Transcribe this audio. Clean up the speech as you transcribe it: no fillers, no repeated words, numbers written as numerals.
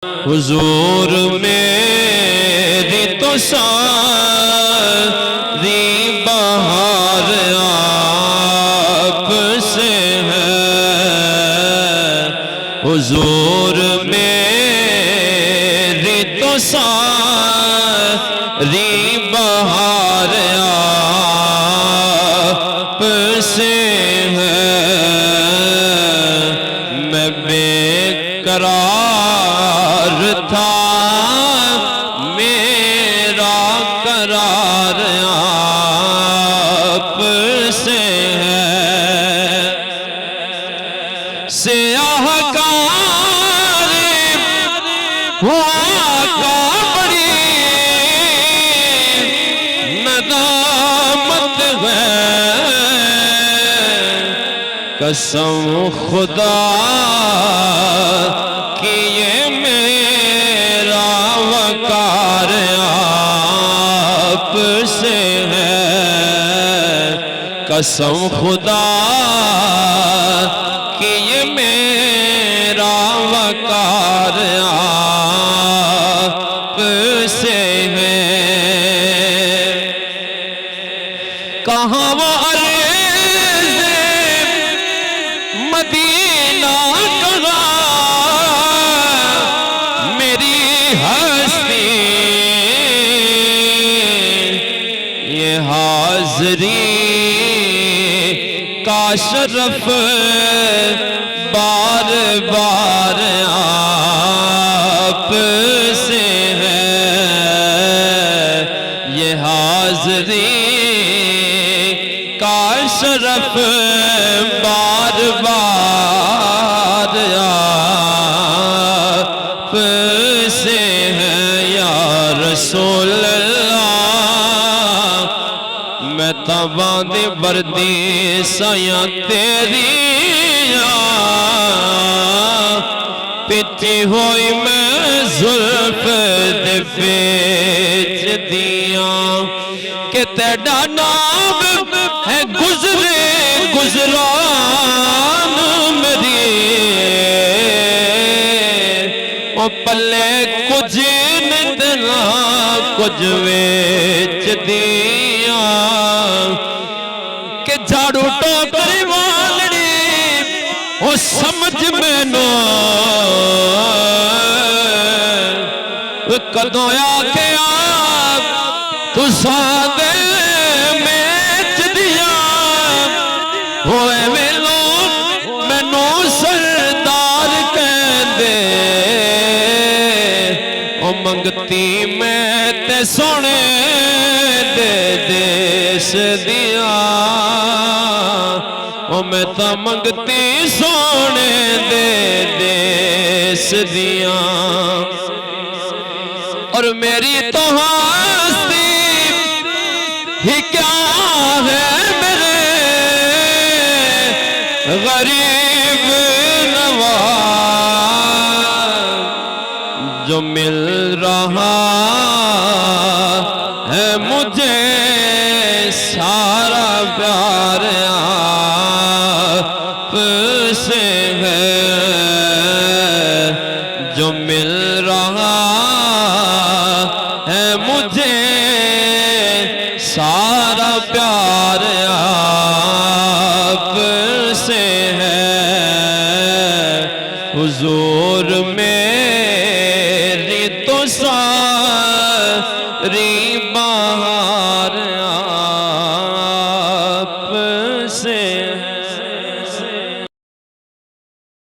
حضور میری تو ساری بہار آپ سے ہے، حضور میری تو ساری بہار آپ سے ہے، میں بے قرار تھا میرا قرار آپ سے ہے، سیاہ کار ہوا کا بڑی ندامت ہے، قسم خدا کہ یہ میرا وقار آپ سے ہے، قسم خدا کہ یہ میرا وقار آپ سے ہے، کہاں وہ مدینہ کہاں میری ہستی، یہ حاضری کا شرف بار بار آپ سے ہے، یہ حاضری کا شرف بار بار آپ سے ہے، یا رسول اللہ میں تاباں دی بردی سایاں تیریاں، پیتی ہوئی میں زلف دے بیچ دیاں، کہ تیرا نام ہے گزرے گزران میری، او پلے کچھ نتنا کچھ ویچ دیاں، کہ جھاڑو ٹوکری والڑی او سمجھ میں نو کدوں آکے آپ تو سادے میچ دیا، ہوئے میں لوگ میں نو سردار کہندے، او منگتی میں تے سونے دے دیس دیا، او میں تا منگتی سونے دے دیس دیا، اور میری تو ہستی ہی کیا ہے میرے غریب نواز، جو مل رہا ہے مجھے سارا پیار آپ سے ہے، جو مل رہا ہے مجھے سارا پیار آپ سے ہے، حضور میری تو ساری بہار آپ سے ہے۔